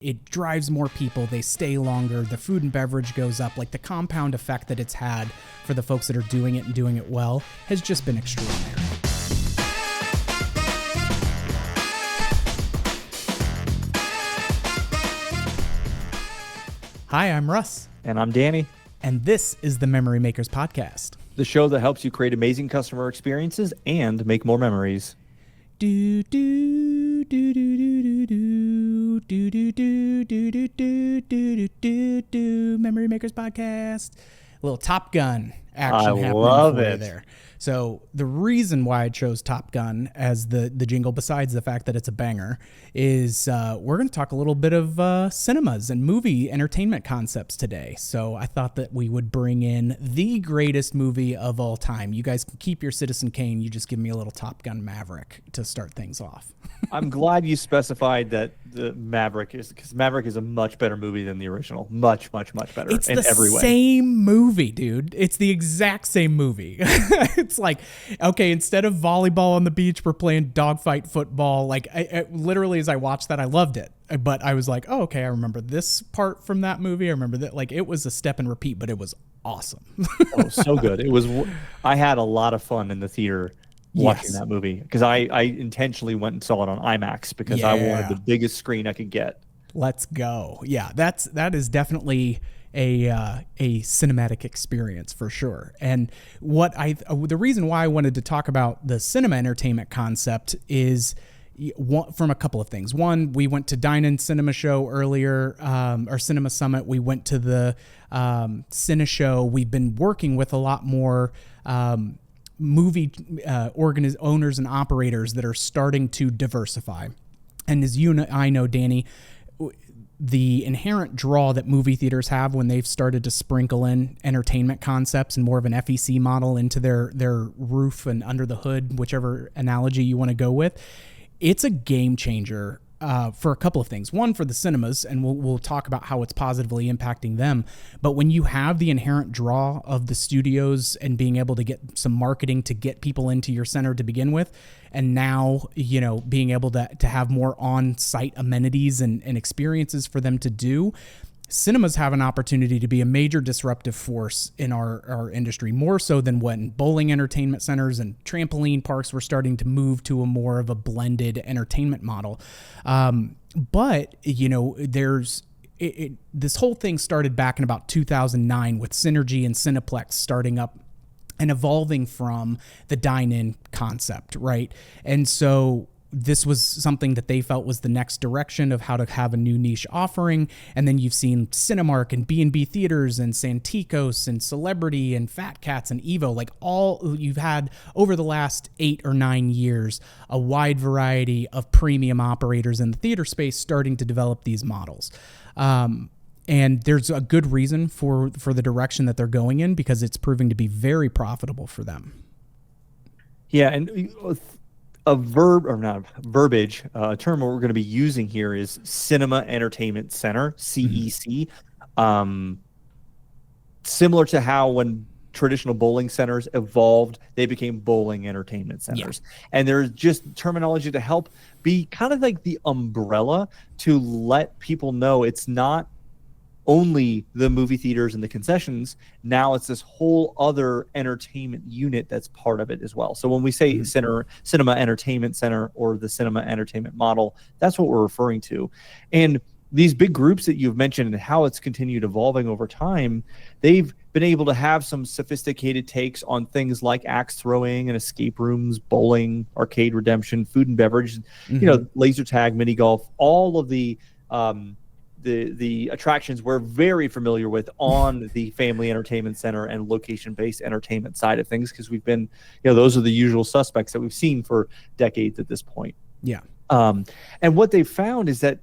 It drives more people, they stay longer, the food and beverage goes up. Like the compound effect that it's had for the folks that are doing it and doing it well has just been extraordinary. Hi, I'm Russ. And I'm Danny. And this is the Memory Makers Podcast, the show that helps you create amazing customer experiences and make more memories. Do do do do do do do do do do do do do do do Memory Makers Podcast. A little Top Gun action happening love for you it. there. So the reason why I chose Top Gun as the jingle, besides the fact that it's a banger, is we're going to talk a little bit of cinemas and movie entertainment concepts today. So I thought that we would bring in the greatest movie of all time. You guys can keep your Citizen Kane. You just give me a little Top Gun Maverick to start things off. I'm glad you specified that the Maverick is, because Maverick is a much better movie than the original. Much better it's in every way. It's the same movie, dude. It's the exact same movie. It's like, okay, instead of volleyball on the beach, we're playing dogfight football. Like, I literally, as I watched that, I loved it. But I was like, oh, okay, I remember this part from that movie. I remember that. Like, it was a step and repeat, but it was awesome. Oh, so good. It was. I had a lot of fun in the theater watching that movie, because I intentionally went and saw it on IMAX because I wanted the biggest screen I could get. Let's go. Yeah, that is definitely a cinematic experience for sure. And the reason why I wanted to talk about the cinema entertainment concept is from a couple of things. One, we went to Dine-In Cinema Show earlier, our Cinema Summit. We went to the Cine Show. We've been working with a lot more movie owners and operators that are starting to diversify. And as you know, I know, Danny, the inherent draw that movie theaters have when they've started to sprinkle in entertainment concepts and more of an FEC model into their roof and under the hood, whichever analogy you want to go with, it's a game changer for a couple of things. One, for the cinemas, and we'll talk about how it's positively impacting them. But when you have the inherent draw of the studios and being able to get some marketing to get people into your center to begin with, and now, being able to have more on-site amenities and experiences for them to do, cinemas have an opportunity to be a major disruptive force in our industry, more so than when bowling entertainment centers and trampoline parks were starting to move to a more of a blended entertainment model. But, this whole thing started back in about 2009 with Synergy and Cineplex starting up and evolving from the dine-in concept, right? And so this was something that they felt was the next direction of how to have a new niche offering. And then you've seen Cinemark and B&B Theaters and Santikos and Celebrity and Fat Cats and Evo, like all you've had over the last 8 or 9 years, a wide variety of premium operators in the theater space starting to develop these models. And there's a good reason for the direction that they're going in, because it's proving to be very profitable for them. Yeah, and a verbiage, a term we're going to be using here is Cinema Entertainment Center, CEC. Similar to how when traditional bowling centers evolved, they became bowling entertainment centers. Yeah. And there's just terminology to help be kind of like the umbrella to let people know it's not only the movie theaters and the concessions. Now it's this whole other entertainment unit that's part of it as well. So when we say Cinema Entertainment Center or the cinema entertainment model, that's what we're referring to. And these big groups that you've mentioned and how it's continued evolving over time, they've been able to have some sophisticated takes on things like axe throwing and escape rooms, bowling, arcade redemption, food and beverage, laser tag, mini golf, all of the attractions we're very familiar with on the family entertainment center and location-based entertainment side of things, because we've been, those are the usual suspects that we've seen for decades at this point. Yeah. And what they've found is that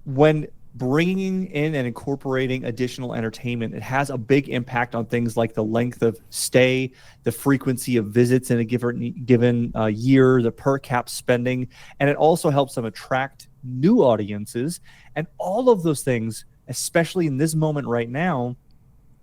when bringing in and incorporating additional entertainment, it has a big impact on things like the length of stay, the frequency of visits in a given year, the per cap spending, and it also helps them attract new audiences. And all of those things, especially in this moment right now,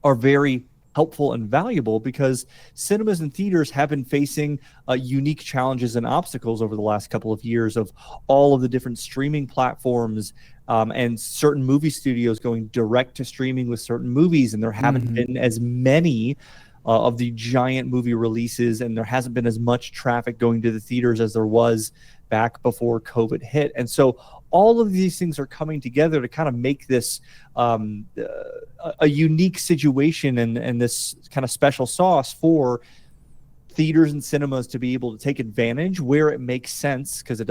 are very helpful and valuable, because cinemas and theaters have been facing unique challenges and obstacles over the last couple of years of all of the different streaming platforms, and certain movie studios going direct to streaming with certain movies, and there haven't been as many of the giant movie releases, and there hasn't been as much traffic going to the theaters as there was back before COVID hit. And so all of these things are coming together to kind of make this a unique situation, and this kind of special sauce for theaters and cinemas to be able to take advantage where it makes sense, because it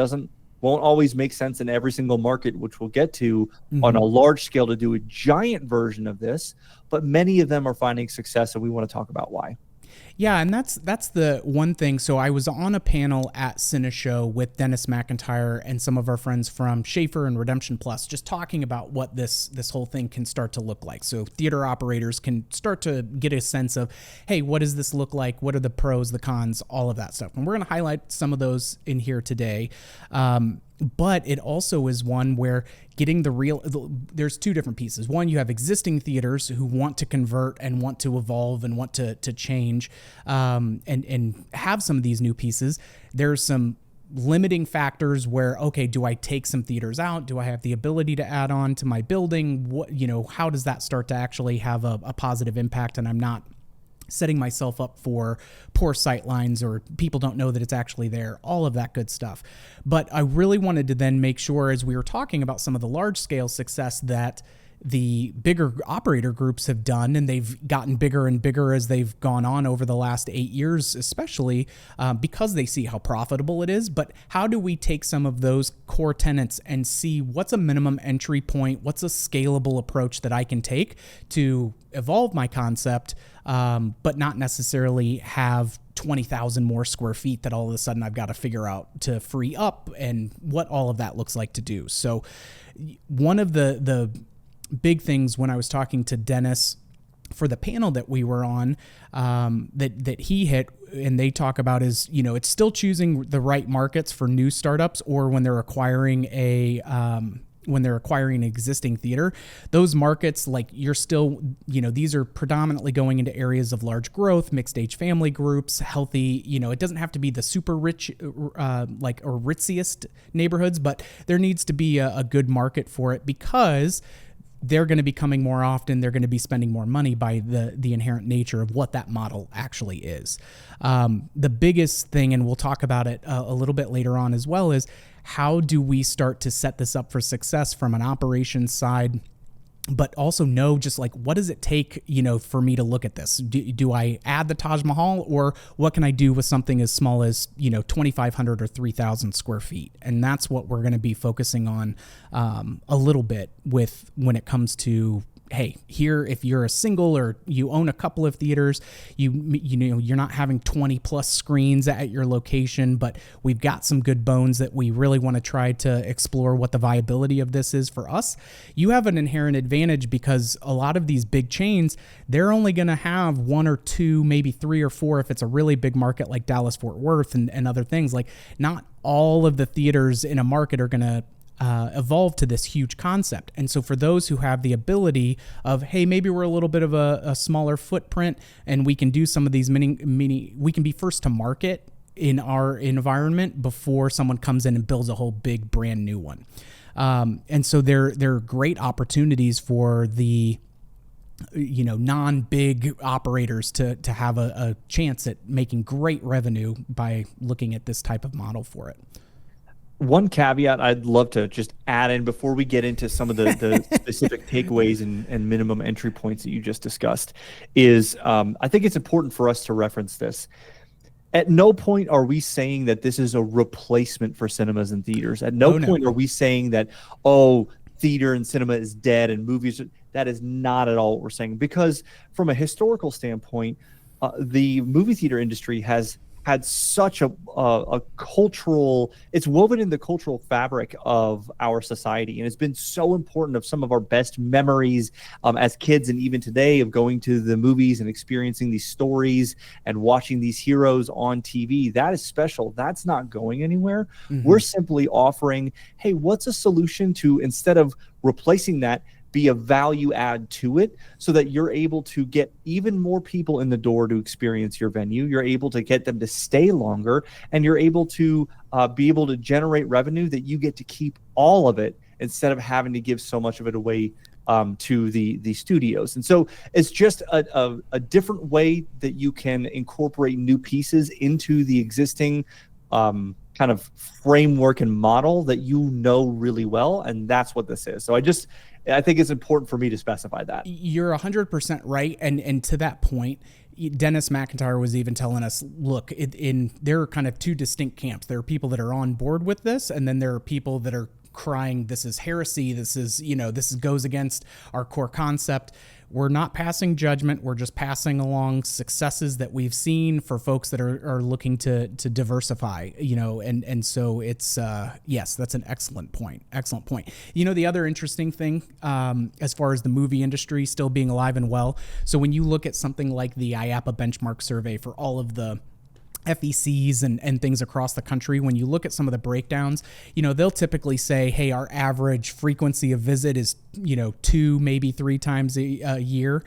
won't always make sense in every single market, which we'll get to on a large scale, to do a giant version of this. But many of them are finding success, and we want to talk about why. Yeah, and that's the one thing. So I was on a panel at CineShow with Dennis McIntyre and some of our friends from Schaefer and Redemption Plus, just talking about what this whole thing can start to look like. So theater operators can start to get a sense of, hey, what does this look like? What are the pros, the cons, all of that stuff. And we're going to highlight some of those in here today. But it also is one where getting there's two different pieces. One, you have existing theaters who want to convert and want to evolve and want to change, and have some of these new pieces. There's some limiting factors where, okay, do I take some theaters out? Do I have the ability to add on to my building? How does that start to actually have a positive impact, and I'm not setting myself up for poor sight lines, or people don't know that it's actually there, all of that good stuff. But I really wanted to then make sure, as we were talking about some of the large scale success that the bigger operator groups have done, and they've gotten bigger and bigger as they've gone on over the last 8 years, especially because they see how profitable it is. But how do we take some of those core tenets and see what's a minimum entry point, what's a scalable approach that I can take to evolve my concept, but not necessarily have 20,000 more square feet that all of a sudden I've got to figure out to free up, and what all of that looks like to do. So one of the big things when I was talking to Dennis for the panel that we were on, that he hit, and they talk about is, it's still choosing the right markets for new startups, or when they're acquiring an existing theater. Those markets, like, you're still, these are predominantly going into areas of large growth, mixed age family groups, healthy, it doesn't have to be the super rich, or ritziest neighborhoods, but there needs to be a good market for it, because they're going to be coming more often. They're going to be spending more money by the inherent nature of what that model actually is. The biggest thing, and we'll talk about it a little bit later on as well, is how do we start to set this up for success from an operations side, but also know just like, what does it take, for me to look at this? Do I add the Taj Mahal, or what can I do with something as small as, 2,500 or 3,000 square feet? And that's what we're going to be focusing on a little bit with when it comes to, hey, here, if you're a single or you own a couple of theaters, you're not having 20 plus screens at your location, but we've got some good bones that we really want to try to explore what the viability of this is for us. You have an inherent advantage, because a lot of these big chains, they're only going to have one or two, maybe three or four, if it's a really big market like Dallas, Fort Worth, and other things. Like, not all of the theaters in a market are going to evolve to this huge concept. And so for those who have the ability of, hey, maybe we're a little bit of a smaller footprint, and we can do some of these we can be first to market in our environment before someone comes in and builds a whole big brand new one. And so there are great opportunities for the non-big operators to have a chance at making great revenue by looking at this type of model for it. One caveat I'd love to just add in before we get into some of the specific takeaways and minimum entry points that you just discussed is, I think it's important for us to reference this. At no point are we saying that this is a replacement for cinemas and theaters. At no point are we saying that, theater and cinema is dead and movies. That is not at all what we're saying. Because from a historical standpoint, the movie theater industry has had such a cultural, it's woven in the cultural fabric of our society. And it's been so important of some of our best memories as kids, and even today, of going to the movies and experiencing these stories and watching these heroes on TV. That is special. That's not going anywhere. Mm-hmm. We're simply offering, hey, what's a solution to, instead of replacing that, be a value add to it so that you're able to get even more people in the door to experience your venue. You're able to get them to stay longer, and you're able to be able to generate revenue that you get to keep all of it instead of having to give so much of it away to the studios. And so it's just a different way that you can incorporate new pieces into the existing kind of framework and model that you know really well. And that's what this is. So I think it's important for me to specify that. You're 100% right. And to that point, Dennis McIntyre was even telling us, look, there are kind of two distinct camps. There are people that are on board with this, and then there are people that are crying, this is heresy. This goes against our core concept. We're not passing judgment. We're just passing along successes that we've seen for folks that are looking to diversify, and so it's, yes, that's an excellent point. Excellent point. The other interesting thing, as far as the movie industry still being alive and well. So when you look at something like the IAPA benchmark survey for all of the FECs and things across the country, when you look at some of the breakdowns, they'll typically say, hey, our average frequency of visit is, 2, maybe 3 times a year.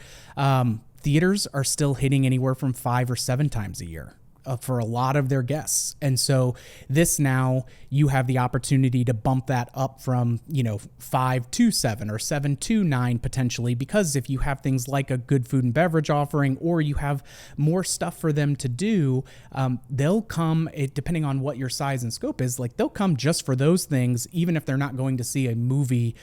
Theaters are still hitting anywhere from 5 or 7 times a year for a lot of their guests. And so this now, you have the opportunity to bump that up from, 5 to 7 or 7 to 9 potentially, because if you have things like a good food and beverage offering, or you have more stuff for them to do, they'll come, depending on what your size and scope is, like they'll come just for those things, even if they're not going to see a movie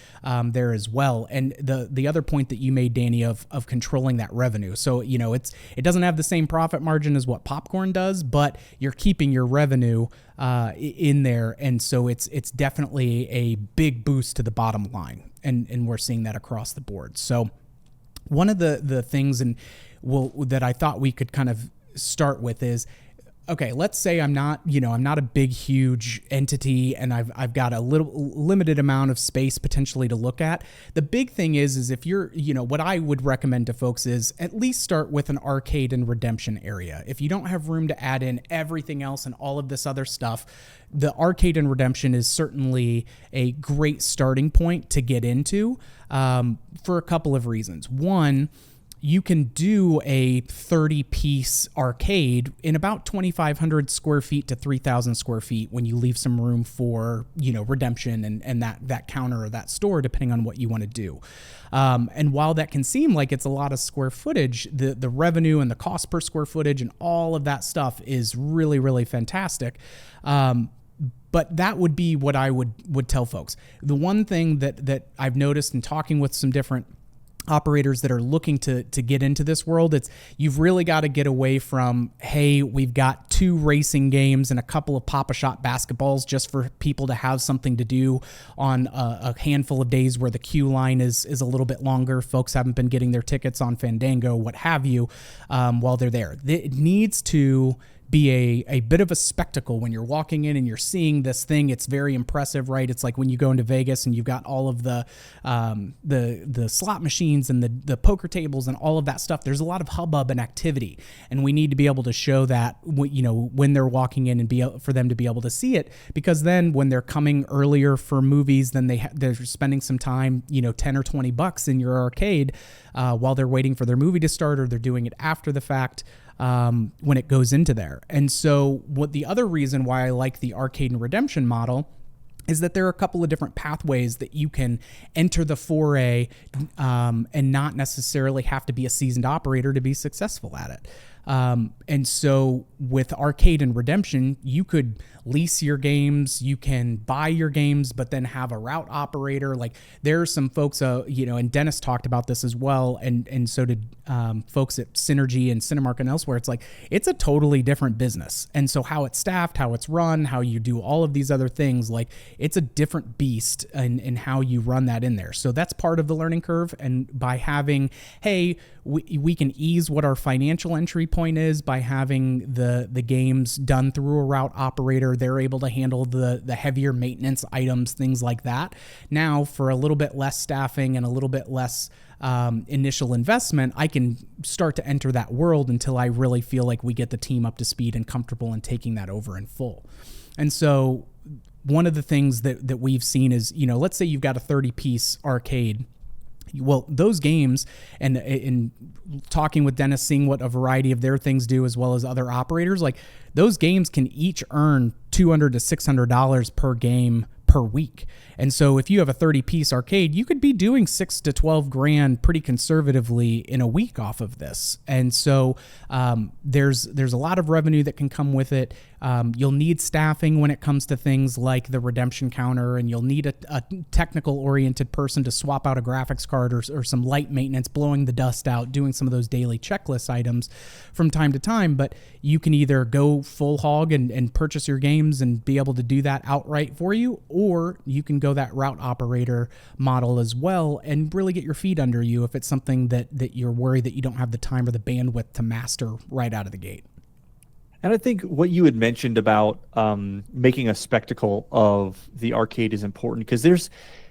there as well. And the other point that you made, Danny, of controlling that revenue. So, it doesn't have the same profit margin as what popcorn does, but you're keeping your revenue in there, and so it's definitely a big boost to the bottom line, and we're seeing that across the board. So one of the things that I thought we could kind of start with is, okay, let's say I'm not a big, huge entity, and I've got a limited amount of space potentially to look at. The big thing is if you're, what I would recommend to folks is at least start with an arcade and redemption area. If you don't have room to add in everything else and all of this other stuff, the arcade and redemption is certainly a great starting point to get into for a couple of reasons. One, you can do a 30-piece arcade in about 2,500 square feet to 3,000 square feet when you leave some room for, redemption and that counter or that store, depending on what you want to do. And while that can seem like it's a lot of square footage, the revenue and the cost per square footage and all of that stuff is really, really fantastic. But that would be what I would tell folks. The one thing that I've noticed in talking with some different operators that are looking to get into this world, it's you've really got to get away from, hey, we've got 2 racing games and a couple of Pop-A-Shot basketballs just for people to have something to do on a handful of days where the queue line is a little bit longer. Folks haven't been getting their tickets on Fandango, what have you, while they're there. It needs to be a bit of a spectacle when you're walking in and you're seeing this thing. It's very impressive, right? It's like when you go into Vegas and you've got all of the slot machines and the poker tables and all of that stuff. There's a lot of hubbub and activity, and we need to be able to show that, when they're walking in and for them to be able to see it, because then when they're coming earlier for movies, then they're spending some time, $10 or $20 in your arcade while they're waiting for their movie to start, or they're doing it after the fact. When it goes into there. And so the other reason why I like the arcade and redemption model is that there are a couple of different pathways that you can enter the foray and not necessarily have to be a seasoned operator to be successful at it. And so with arcade and redemption, you could lease your games, you can buy your games, but then have a route operator. Like there are some folks, and Dennis talked about this as well. And so did folks at Synergy and Cinemark and elsewhere. It's like, it's a totally different business. And so how it's staffed, how it's run, how you do all of these other things, like it's a different beast in how you run that in there. So that's part of the learning curve. And by having, hey, we can ease what our financial entry point is by having the games done through a route operator. They're able to handle the heavier maintenance items, things like that. Now, for a little bit less staffing and a little bit less initial investment, I can start to enter that world until I really feel like we get the team up to speed and comfortable in taking that over in full. And so one of the things that we've seen is, let's say you've got a 30-piece arcade. Well, those games, and in talking with Dennis, seeing what a variety of their things do, as well as other operators, like those games can each earn $200 to $600 per game per week. And so if you have a 30-piece arcade, you could be doing 6 to 12 grand pretty conservatively in a week off of this. And so there's a lot of revenue that can come with it. You'll need staffing when it comes to things like the redemption counter, and you'll need a technical-oriented person to swap out a graphics card or some light maintenance, blowing the dust out, doing some of those daily checklist items from time to time. But you can either go full hog and purchase your games and be able to do that outright for you, or you can go that route operator model as well and really get your feet under you if it's something that you're worried that you don't have the time or the bandwidth to master right out of the gate. And I think what you had mentioned about making a spectacle of the arcade is important, because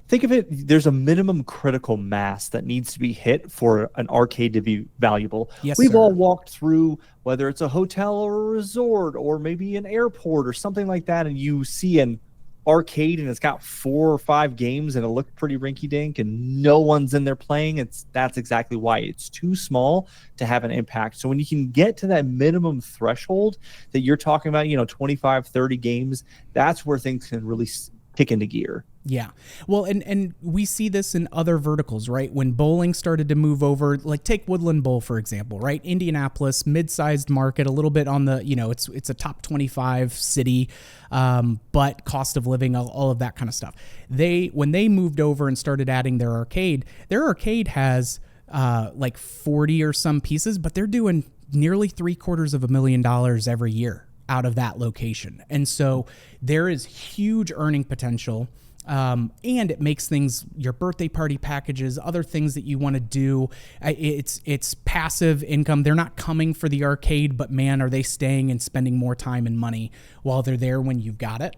think of it, there's a minimum critical mass that needs to be hit for an arcade to be valuable. Yes, We've sir. all walked through, whether it's a hotel or a resort or maybe an airport or something like that, and you see an arcade and it's got 4 or 5 games and it looked pretty rinky-dink and no one's in there playing. That's exactly why. It's too small to have an impact. So when you can get to that minimum threshold that you're talking about, 25, 30 games, that's where things can really kick into gear. Yeah. Well, and we see this in other verticals, right? When bowling started to move over, like take Woodland Bowl, for example, right? Indianapolis, mid-sized market, a little bit on the, it's a top 25 city, but cost of living, all of that kind of stuff. When they moved over and started adding their arcade has like 40 or some pieces, but they're doing nearly $750,000 every year out of that location. And so there is huge earning potential. And it makes things, your birthday party packages, other things that you want to do. It's passive income. They're not coming for the arcade, but man, are they staying and spending more time and money while they're there when you've got it.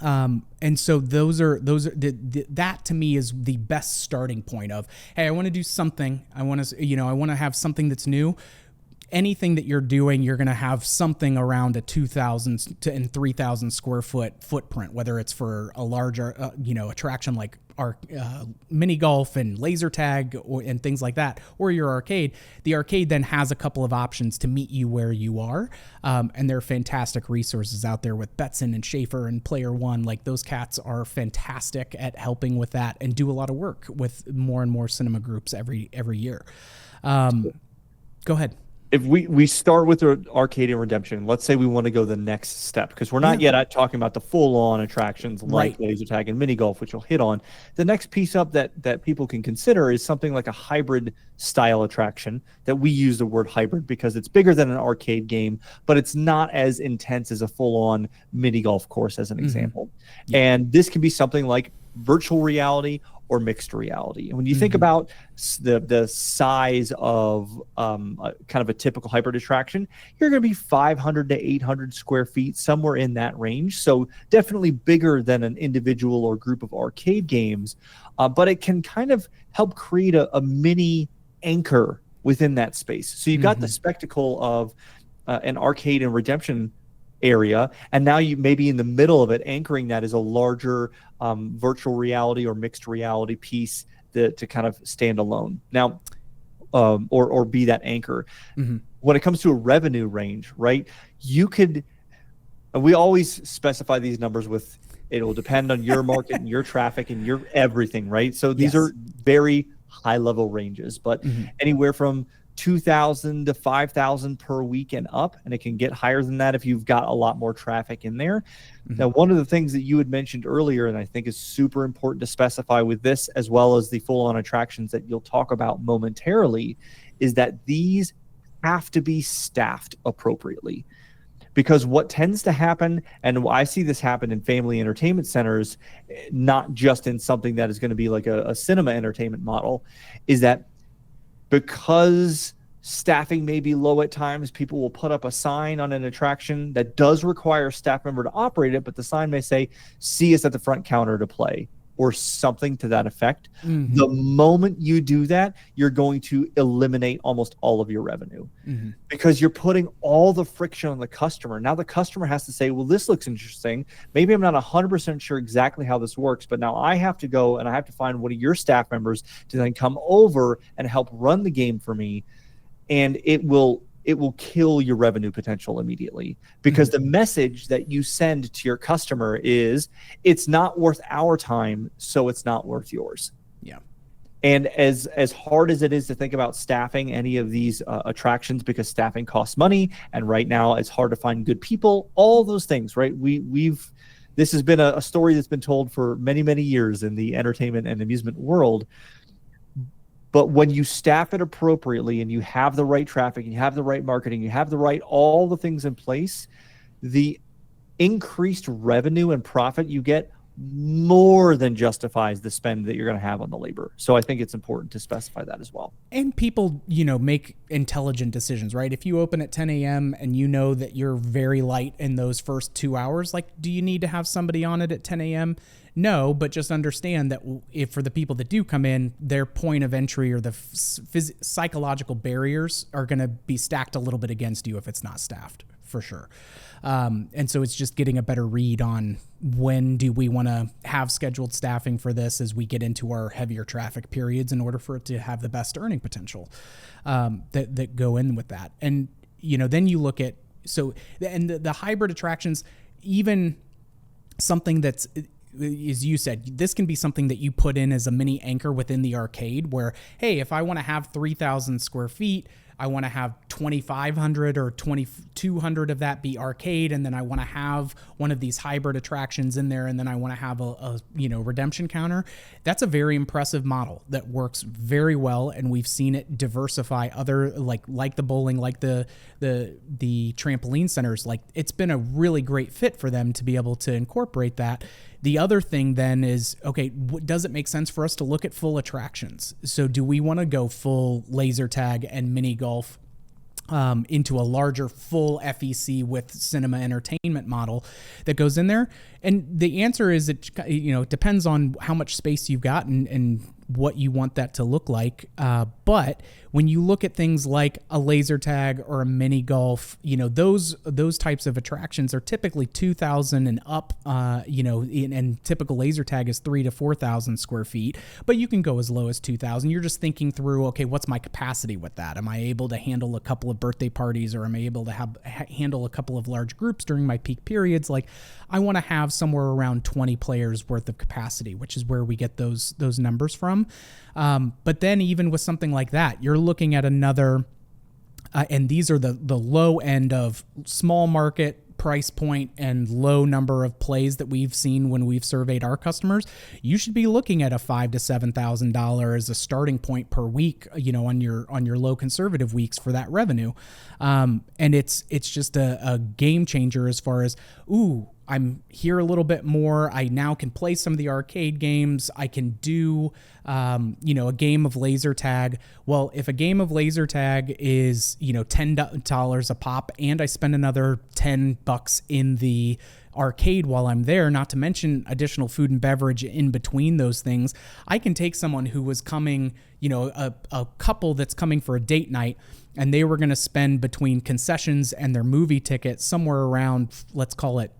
And so that to me is the best starting point of, hey, I want to do something. I want to have something that's new. Anything that you're doing, you're going to have something around a 2,000 and 3,000 square foot footprint, whether it's for a larger, attraction like our mini golf and laser tag and things like that, or your arcade. The arcade then has a couple of options to meet you where you are. And there are fantastic resources out there with Betson and Schaefer and Player One. Like those cats are fantastic at helping with that and do a lot of work with more and more cinema groups every year. Go ahead. If we start with the arcade and redemption, let's say we want to go the next step, because we're not yet talking about the full-on attractions like laser tag and mini golf, which we'll hit on. The next piece up that people can consider is something like a hybrid style attraction. That we use the word hybrid because it's bigger than an arcade game, but it's not as intense as a full-on mini golf course, as an example. Yeah. And this can be something like virtual reality or mixed reality. And when you think about the size of kind of a typical hybrid attraction, you're going to be 500 to 800 square feet, somewhere in that range. So definitely bigger than an individual or group of arcade games, but it can kind of help create a mini anchor within that space. So you've got the spectacle of an arcade and redemption area, and now you maybe in the middle of it, anchoring that is a larger virtual reality or mixed reality piece to kind of stand alone now, or be that anchor. When it comes to a revenue range, right, we always specify these numbers with, it will depend on your market and your traffic and your everything, right? So these are very high level ranges, but anywhere from 2,000 to 5,000 per week and up, and it can get higher than that if you've got a lot more traffic in there. Now, one of the things that you had mentioned earlier, and I think is super important to specify with this, as well as the full-on attractions that you'll talk about momentarily, is that these have to be staffed appropriately. Because what tends to happen, and I see this happen in family entertainment centers, not just in something that is going to be like a cinema entertainment model, is that because staffing may be low at times, people will put up a sign on an attraction that does require a staff member to operate it, but the sign may say, see us at the front counter to play. or something to that effect. The moment you do that, you're going to eliminate almost all of your revenue because you're putting all the friction on the customer. Now the customer has to say, well, this looks interesting. Maybe I'm not 100% sure exactly how this works, but now I have to go and I have to find one of your staff members to then come over and help run the game for me. And it will kill your revenue potential immediately because the message that you send to your customer is it's not worth our time, so it's not worth yours. Yeah. And as hard as it is to think about staffing any of these attractions, because staffing costs money, and right now it's hard to find good people, all those things, right? This has been a story that's been told for many, many years in the entertainment and amusement world. But when you staff it appropriately and you have the right traffic, and you have the right marketing, you have all the things in place, the increased revenue and profit you get more than justifies the spend that you're going to have on the labor. So I think it's important to specify that as well. And people, make intelligent decisions, right? If you open at 10 a.m. and you know that you're very light in those first 2 hours, like, do you need to have somebody on it at 10 a.m.? No, but just understand that if for the people that do come in, their point of entry or the psychological barriers are going to be stacked a little bit against you if it's not staffed, for sure. And so it's just getting a better read on when do we want to have scheduled staffing for this as we get into our heavier traffic periods in order for it to have the best earning potential that go in with that. And, then you look at, the hybrid attractions, even something that's, as you said, this can be something that you put in as a mini anchor within the arcade where, hey, if I want to have 3,000 square feet, I want to have 2,500 or 2,200 of that be arcade, and then I want to have one of these hybrid attractions in there, and then I want to have a redemption counter. That's a very impressive model that works very well, and we've seen it diversify other like the bowling, like the trampoline centers. Like, it's been a really great fit for them to be able to incorporate that. The other thing then is, okay, does it make sense for us to look at full attractions? So do we want to go full laser tag and mini golf into a larger full FEC with cinema entertainment model that goes in there? And the answer is, it depends on how much space you've got and what you want that to look like. But when you look at things like a laser tag or a mini golf, those types of attractions are typically 2,000 and up, and typical laser tag is 3,000 to 4,000 square feet, but you can go as low as 2,000. You're just thinking through, okay, what's my capacity with that? Am I able to handle a couple of birthday parties, or am I able to handle a couple of large groups during my peak periods? Like, I want to have somewhere around 20 players worth of capacity, which is where we get those numbers from. But then even with something like that, you're looking at another, and these are the low end of small market price point and low number of plays that we've seen when we've surveyed our customers. You should be looking at a $5,000 to $7,000 as a starting point per week, on your low conservative weeks for that revenue. And it's just a game changer as far as, I'm here a little bit more. I now can play some of the arcade games. I can do, a game of laser tag. Well, if a game of laser tag is, $10 a pop, and I spend another $10 in the arcade while I'm there, not to mention additional food and beverage in between those things, I can take someone who was coming, a couple that's coming for a date night, and they were going to spend between concessions and their movie ticket somewhere around, let's call it,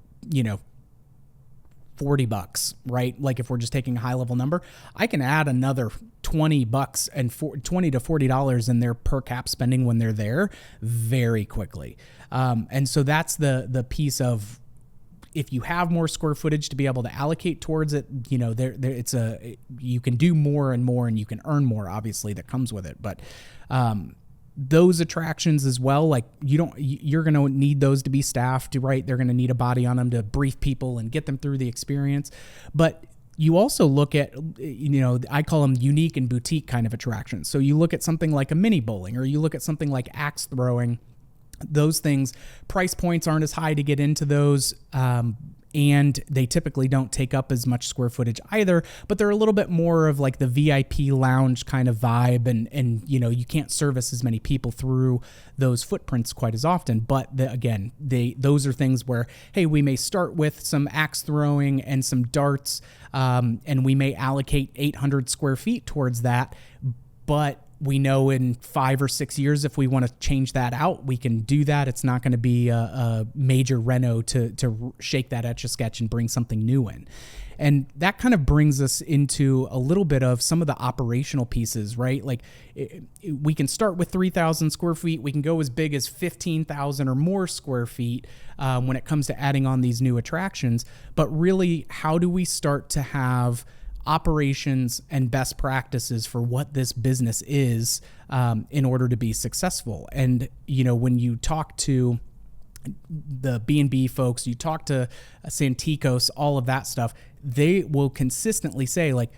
$40, right? Like, if we're just taking a high level number, I can add another $20 and $20 to $40 in their per cap spending when they're there very quickly. And so that's the piece of, if you have more square footage to be able to allocate towards it, you can do more and more, and you can earn more, obviously, that comes with it. But, those attractions as well, like, you're going to need those to be staffed, right? They're going to need a body on them to brief people and get them through the experience. But you also look at, I call them unique and boutique kind of attractions. So you look at something like a mini bowling, or you look at something like axe throwing. Those things, price points aren't as high to get into those. and they typically don't take up as much square footage either, but they're a little bit more of like the VIP lounge kind of vibe, and you can't service as many people through those footprints quite as often. But those are things where, hey, we may start with some axe throwing and some darts, and we may allocate 800 square feet towards that, but we know in 5 or 6 years, if we want to change that out, we can do that. It's not going to be a major reno to shake that Etch-a-Sketch and bring something new in. And that kind of brings us into a little bit of some of the operational pieces, right? Like we can start with 3,000 square feet. We can go as big as 15,000 or more square feet when it comes to adding on these new attractions. But really, how do we start to have operations and best practices for what this business is in order to be successful? And, when you talk to the B&B folks, you talk to Santikos, all of that stuff, they will consistently say, like,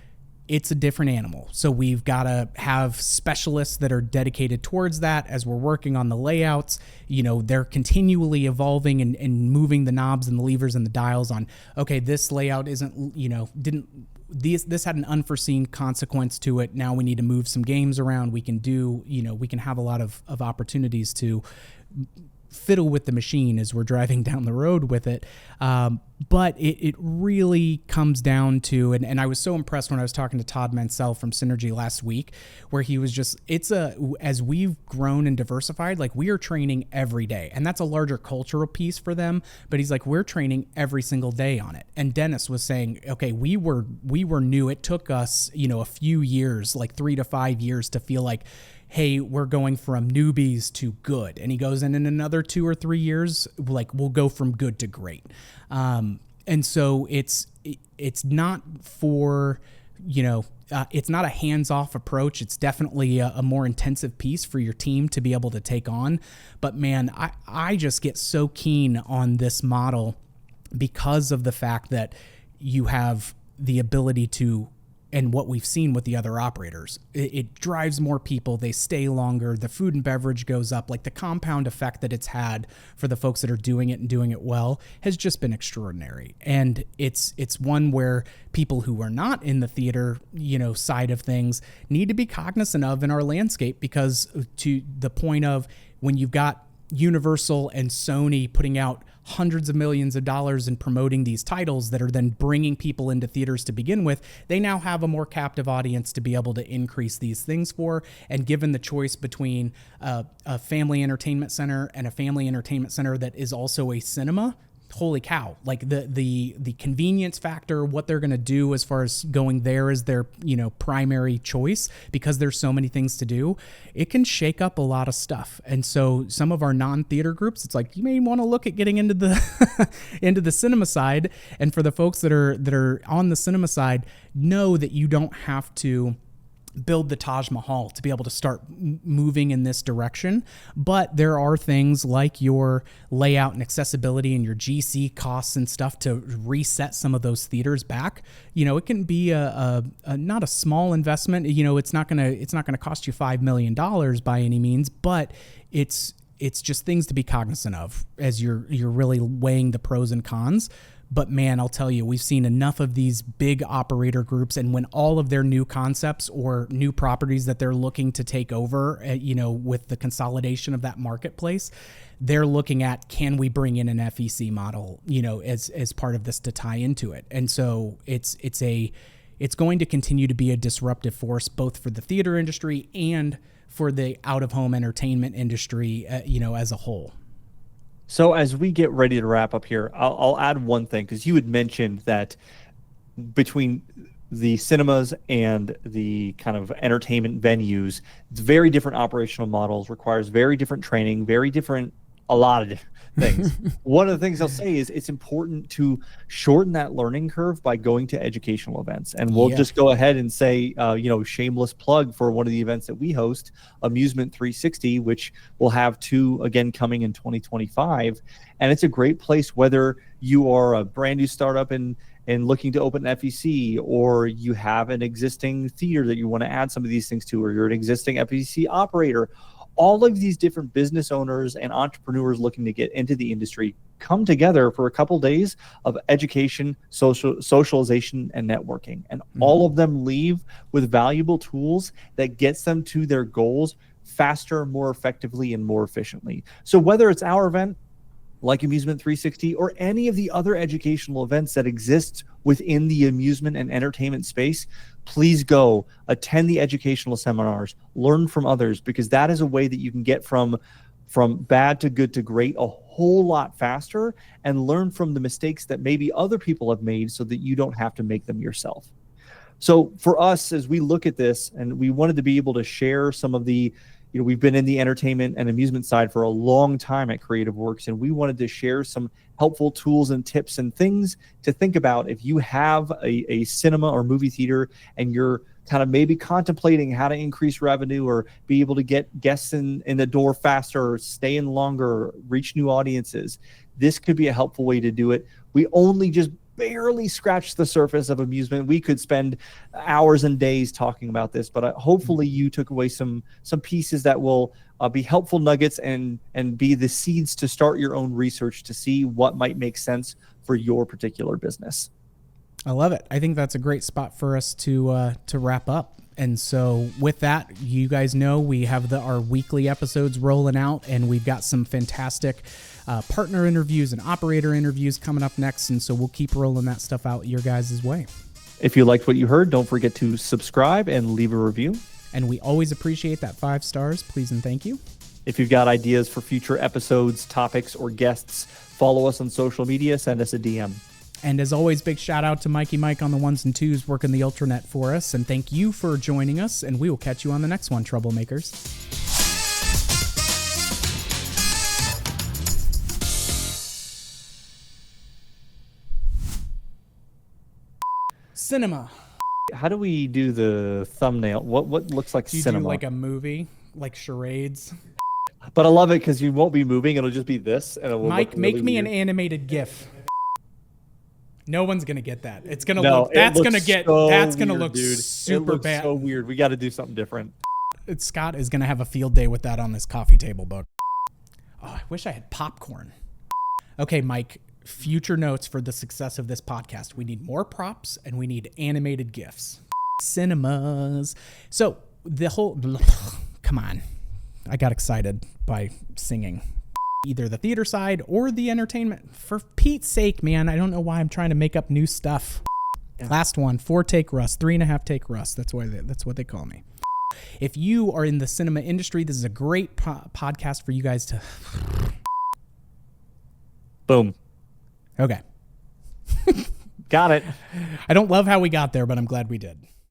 it's a different animal. So we've got to have specialists that are dedicated towards that as we're working on the layouts. They're continually evolving and moving the knobs and the levers and the dials on, okay, this layout isn't, this had an unforeseen consequence to it. Now we need to move some games around. We can have a lot of opportunities to fiddle with the machine as we're driving down the road with it. But it really comes down to, and I was so impressed when I was talking to Todd Mansell from Synergy last week, where he was just, as we've grown and diversified, like we are training every day, and that's a larger cultural piece for them. But he's like, we're training every single day on it. And Dennis was saying, okay, we were new. It took us, a few years, like 3 to 5 years to feel like, hey, we're going from newbies to good. And he goes, and in another 2 or 3 years, like we'll go from good to great. And so it's not for, it's not a hands-off approach. It's definitely a more intensive piece for your team to be able to take on. But man, I just get so keen on this model because of the fact that you have the ability to, and what we've seen with the other operators, it drives more people. They stay longer. The food and beverage goes up. Like the compound effect that it's had for the folks that are doing it and doing it well has just been extraordinary. And it's one where people who are not in the theater, side of things need to be cognizant of in our landscape, because to the point of when you've got Universal and Sony putting out hundreds of millions of dollars in promoting these titles that are then bringing people into theaters to begin with, they now have a more captive audience to be able to increase these things for. And given the choice between a family entertainment center and a family entertainment center that is also a cinema, holy cow, like the convenience factor, what they're going to do as far as going there as their, primary choice, because there's so many things to do, it can shake up a lot of stuff. And so some of our non-theater groups, it's like, you may want to look at getting into the, into the cinema side. And for the folks that are on the cinema side, know that you don't have to build the Taj Mahal to be able to start moving in this direction. But there are things like your layout and accessibility and your GC costs and stuff to reset some of those theaters back. It can be a not a small investment. It's not gonna cost you $5 million by any means, but it's just things to be cognizant of as you're really weighing the pros and cons. But man, I'll tell you, we've seen enough of these big operator groups, and when all of their new concepts or new properties that they're looking to take over, with the consolidation of that marketplace, they're looking at, can we bring in an FEC model, as part of this to tie into it. And so it's going to continue to be a disruptive force, both for the theater industry and for the out-of-home entertainment industry, as a whole. So as we get ready to wrap up here, I'll add one thing, because you had mentioned that between the cinemas and the kind of entertainment venues, it's very different operational models, requires very different training, a lot of different things. One of the things I'll say is it's important to shorten that learning curve by going to educational events. And we'll just go ahead and say, shameless plug for one of the events that we host, Amusement 360, which we'll have 2 again coming in 2025. And it's a great place, whether you are a brand new startup and looking to open an FEC, or you have an existing theater that you want to add some of these things to, or you're an existing FEC operator. All of these different business owners and entrepreneurs looking to get into the industry, come together for a couple days of education, socialization, and networking. And all of them leave with valuable tools that gets them to their goals faster, more effectively, and more efficiently. So whether it's our event, like Amusement 360, or any of the other educational events that exist within the amusement and entertainment space, please go attend the educational seminars, learn from others, because that is a way that you can get from bad to good to great a whole lot faster, and learn from the mistakes that maybe other people have made so that you don't have to make them yourself. So for us, as we look at this, and we wanted to be able to share some of the, we've been in the entertainment and amusement side for a long time at Creative Works, and we wanted to share some helpful tools and tips and things to think about if you have a cinema or movie theater and you're kind of maybe contemplating how to increase revenue or be able to get guests in the door faster, or stay in longer, reach new audiences. This could be a helpful way to do it. We only just barely scratched the surface of amusement. We could spend hours and days talking about this, but hopefully you took away some pieces that will be helpful nuggets and be the seeds to start your own research to see what might make sense for your particular business. I love it. I think that's a great spot for us to wrap up. And so with that, you guys know we have our weekly episodes rolling out, and we've got some fantastic partner interviews and operator interviews coming up next. And so we'll keep rolling that stuff out your guys' way. If you liked what you heard, don't forget to subscribe and leave a review. And we always appreciate that 5 stars. Please and thank you. If you've got ideas for future episodes, topics, or guests, follow us on social media, send us a DM. And as always, big shout out to Mikey Mike on the ones and twos working the Ultranet for us. And thank you for joining us. And we will catch you on the next one, Troublemakers. Cinema. How do we do the thumbnail? What looks like cinema? Do like a movie, like charades? But I love it because you won't be moving. It'll just be this. And it will Mike, look make really me weird. an animated GIF. No one's gonna get that. It's gonna No, look. That's gonna get. so That's gonna weird, look dude. super it looks bad. So weird. We got to do something different. Scott is gonna have a field day with that on this coffee table book. Oh, I wish I had popcorn. Okay, Mike. Future notes for the success of this podcast. We need more props and we need animated GIFs. Cinemas. So the whole. Come on. I got excited by singing. Either the theater side or the entertainment. For Pete's sake, man, I don't know why I'm trying to make up new stuff. Yeah. Last one, 4-take Russ, 3.5-take Russ. That's what they call me. If you are in the cinema industry, this is a great podcast for you guys to. Boom. Okay. Got it. I don't love how we got there, but I'm glad we did.